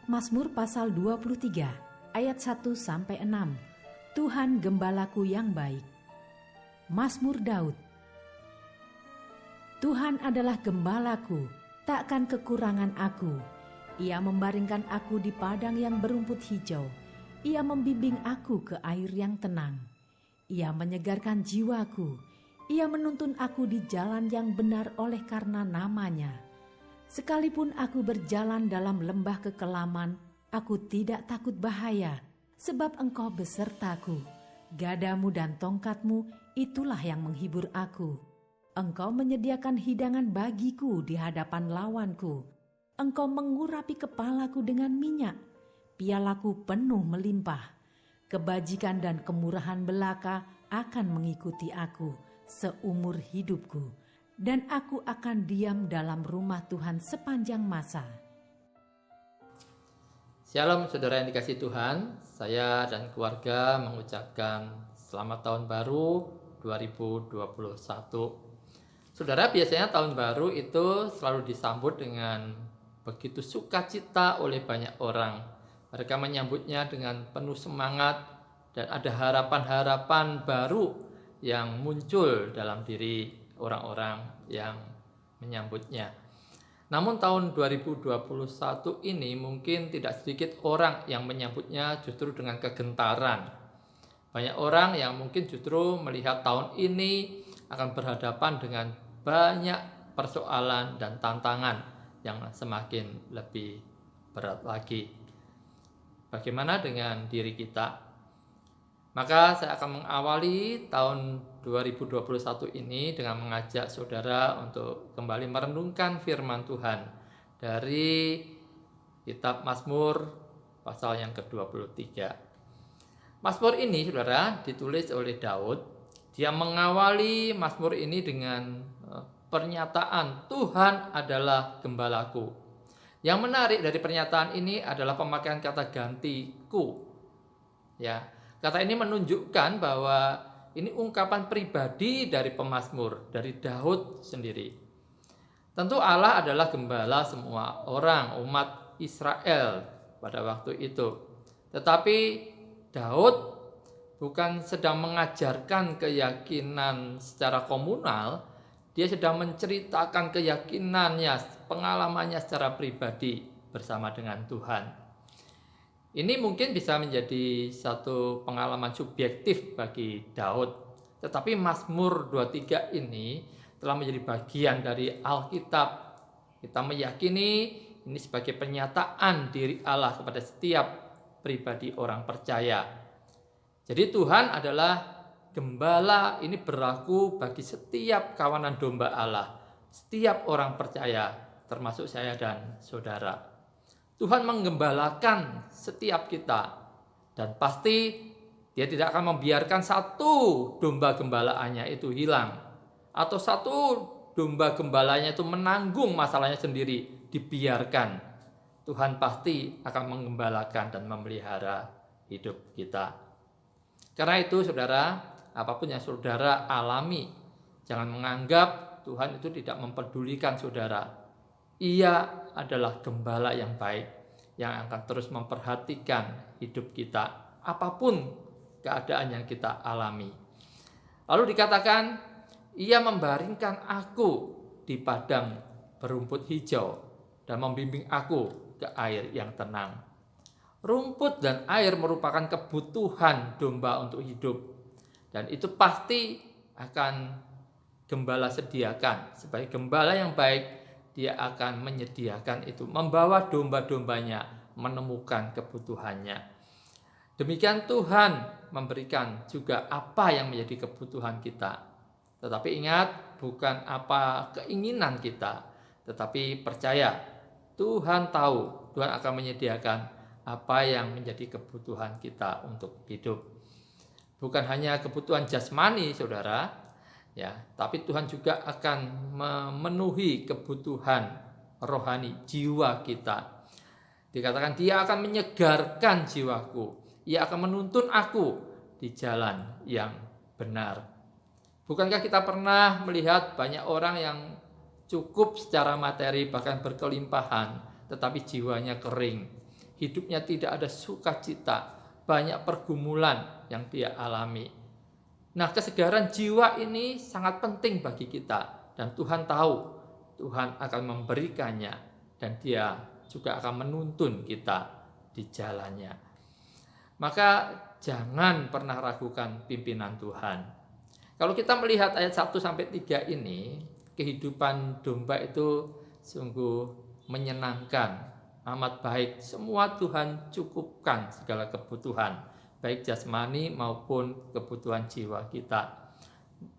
Mazmur pasal 23 ayat 1-6. Tuhan gembalaku yang baik. Mazmur Daud. Tuhan adalah gembalaku, takkan kekurangan aku. Ia membaringkan aku di padang yang berumput hijau. Ia membimbing aku ke air yang tenang. Ia menyegarkan jiwaku. Ia menuntun aku di jalan yang benar oleh karena namanya. Sekalipun aku berjalan dalam lembah kekelaman, aku tidak takut bahaya, sebab Engkau besertaku. Gadamu dan tongkatmu, itulah yang menghibur aku. Engkau menyediakan hidangan bagiku di hadapan lawanku. Engkau mengurapi kepalaku dengan minyak, pialaku penuh melimpah. Kebajikan dan kemurahan belaka akan mengikuti aku seumur hidupku, dan aku akan diam dalam rumah Tuhan sepanjang masa. Shalom saudara yang dikasihi Tuhan, saya dan keluarga mengucapkan selamat tahun baru 2021. Saudara, biasanya tahun baru itu selalu disambut dengan begitu sukacita oleh banyak orang. Mereka menyambutnya dengan penuh semangat dan ada harapan-harapan baru yang muncul dalam diri orang-orang yang menyambutnya. Namun tahun 2021 ini mungkin tidak sedikit orang yang menyambutnya justru dengan kegentaran. Banyak orang yang mungkin justru melihat tahun ini akan berhadapan dengan banyak persoalan dan tantangan yang semakin lebih berat lagi. Bagaimana dengan diri kita? Maka saya akan mengawali tahun 2021 ini dengan mengajak saudara untuk kembali merenungkan firman Tuhan dari kitab Mazmur pasal yang ke-23. Mazmur ini saudara ditulis oleh Daud. Dia mengawali Mazmur ini dengan pernyataan Tuhan adalah gembalaku. Yang menarik dari pernyataan ini adalah pemakaian kata gantiku. Ya. Kata ini menunjukkan bahwa ini ungkapan pribadi dari pemazmur, dari Daud sendiri. Tentu Allah adalah gembala semua orang, umat Israel pada waktu itu. Tetapi Daud bukan sedang mengajarkan keyakinan secara komunal, dia sedang menceritakan keyakinannya, pengalamannya secara pribadi bersama dengan Tuhan. Ini mungkin bisa menjadi satu pengalaman subjektif bagi Daud. Tetapi Mazmur 23 ini telah menjadi bagian dari Alkitab. Kita meyakini ini sebagai pernyataan diri Allah kepada setiap pribadi orang percaya. Jadi Tuhan adalah gembala, ini berlaku bagi setiap kawanan domba Allah. Setiap orang percaya, termasuk saya dan saudara. Tuhan menggembalakan setiap kita, dan pasti Dia tidak akan membiarkan satu domba gembalaannya itu hilang, atau satu domba gembalanya itu menanggung masalahnya sendiri, dibiarkan. Tuhan pasti akan menggembalakan dan memelihara hidup kita. Karena itu saudara, apapun yang saudara alami, jangan menganggap Tuhan itu tidak mempedulikan saudara. Ia adalah gembala yang baik, yang akan terus memperhatikan hidup kita, apapun keadaan yang kita alami. Lalu dikatakan, ia membaringkan aku di padang berumput hijau dan membimbing aku ke air yang tenang. Rumput dan air merupakan kebutuhan domba untuk hidup, dan itu pasti akan gembala sediakan. Sebagai gembala yang baik, Dia akan menyediakan itu, membawa domba-dombanya menemukan kebutuhannya. Demikian Tuhan memberikan juga apa yang menjadi kebutuhan kita. Tetapi ingat, bukan apa keinginan kita, tetapi percaya Tuhan tahu, Tuhan akan menyediakan apa yang menjadi kebutuhan kita untuk hidup. Bukan hanya kebutuhan jasmani, saudara, ya, tapi Tuhan juga akan memenuhi kebutuhan rohani jiwa kita. Dikatakan Dia akan menyegarkan jiwaku. Ia akan menuntun aku di jalan yang benar. Bukankah kita pernah melihat banyak orang yang cukup secara materi bahkan berkelimpahan, tetapi jiwanya kering. hidupnya tidak ada sukacita, banyak pergumulan yang dia alami. Nah, kesegaran jiwa ini sangat penting bagi kita, dan Tuhan tahu Tuhan akan memberikannya, dan dia juga akan menuntun kita di jalannya. Maka jangan pernah ragukan pimpinan Tuhan. Kalau kita melihat ayat 1-3 ini, kehidupan domba itu sungguh menyenangkan, amat baik. Semua Tuhan cukupkan segala kebutuhan, baik jasmani maupun kebutuhan jiwa kita.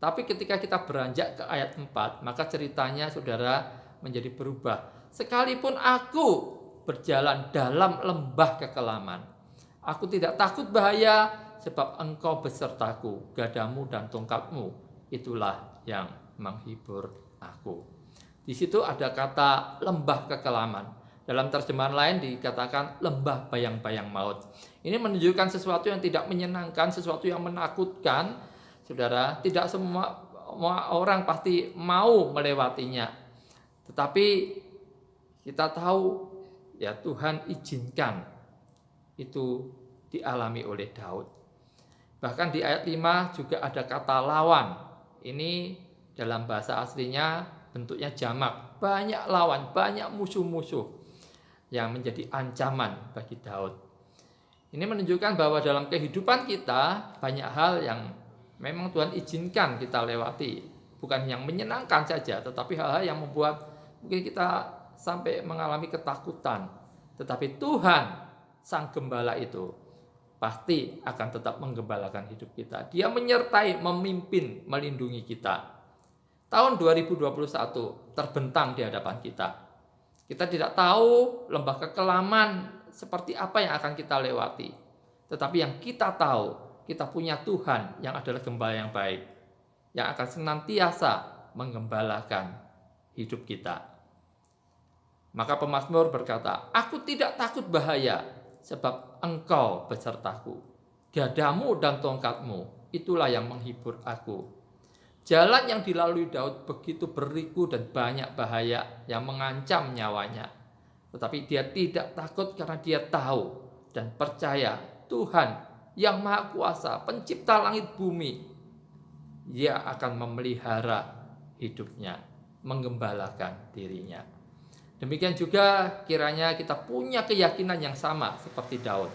Tapi ketika kita beranjak ke ayat 4, maka ceritanya saudara menjadi berubah. Sekalipun aku berjalan dalam lembah kekelaman, aku tidak takut bahaya, sebab engkau besertaku, gadamu dan tongkatmu, itulah yang menghibur aku. Di situ ada kata lembah kekelaman. Dalam terjemahan lain dikatakan lembah bayang-bayang maut. Ini menunjukkan sesuatu yang tidak menyenangkan, sesuatu yang menakutkan. Saudara, tidak semua orang pasti mau melewatinya. Tetapi kita tahu ya Tuhan izinkan itu dialami oleh Daud. Bahkan di ayat 5 juga ada kata lawan. Ini dalam bahasa aslinya bentuknya jamak. Banyak lawan, banyak musuh-musuh yang menjadi ancaman bagi Daud. Ini menunjukkan bahwa dalam kehidupan kita banyak hal yang memang Tuhan izinkan kita lewati. Bukan yang menyenangkan saja, tetapi hal-hal yang membuat mungkin kita sampai mengalami ketakutan. Tetapi Tuhan, Sang Gembala itu pasti akan tetap menggembalakan hidup kita. Dia menyertai, memimpin, melindungi kita. Tahun 2021 terbentang di hadapan kita. Kita tidak tahu lembah kekelaman seperti apa yang akan kita lewati. Tetapi yang kita tahu, kita punya Tuhan yang adalah gembala yang baik, yang akan senantiasa menggembalakan hidup kita. Maka pemazmur berkata, aku tidak takut bahaya, sebab engkau besertaku. Gadamu dan tongkatmu, itulah yang menghibur aku. Jalan yang dilalui Daud begitu berliku dan banyak bahaya yang mengancam nyawanya. Tetapi dia tidak takut karena dia tahu dan percaya Tuhan yang Maha Kuasa, pencipta langit bumi, Dia akan memelihara hidupnya, menggembalakan dirinya. Demikian juga kiranya kita punya keyakinan yang sama seperti Daud.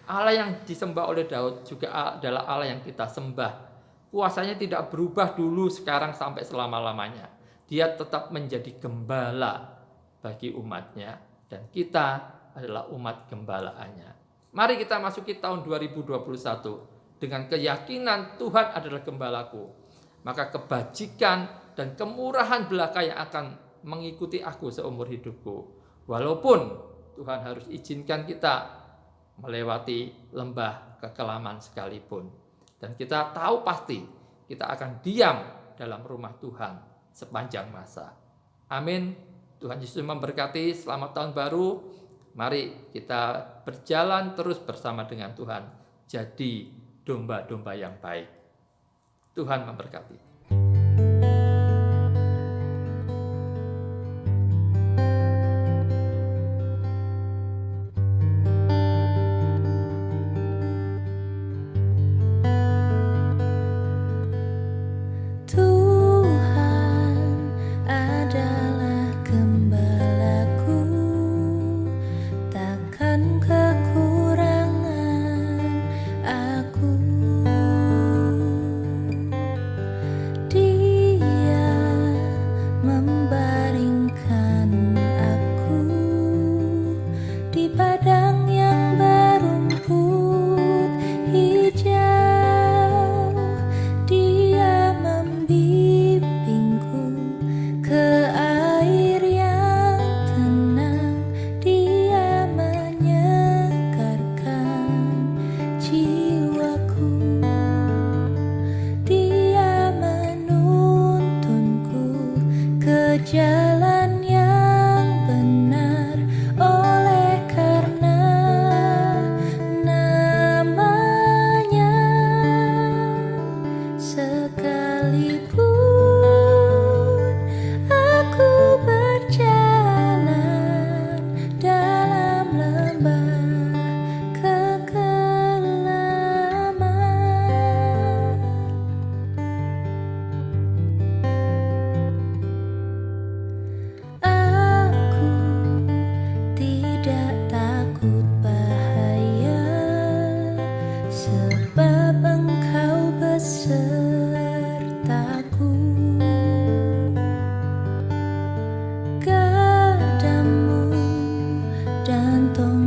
Allah yang disembah oleh Daud juga adalah Allah yang kita sembah. Kuasanya tidak berubah dulu, sekarang, sampai selama-lamanya. Dia tetap menjadi gembala bagi umatnya, dan kita adalah umat gembalaannya. Mari kita masuki tahun 2021 dengan keyakinan Tuhan adalah gembalaku. Maka kebajikan dan kemurahan belaka yang akan mengikuti aku seumur hidupku. Walaupun Tuhan harus izinkan kita melewati lembah kekelaman sekalipun. Dan kita tahu pasti kita akan diam dalam rumah Tuhan sepanjang masa. Amin. Tuhan Yesus memberkati. Selamat tahun baru. Mari kita berjalan terus bersama dengan Tuhan. Jadi domba-domba yang baik. Tuhan memberkati.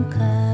luka.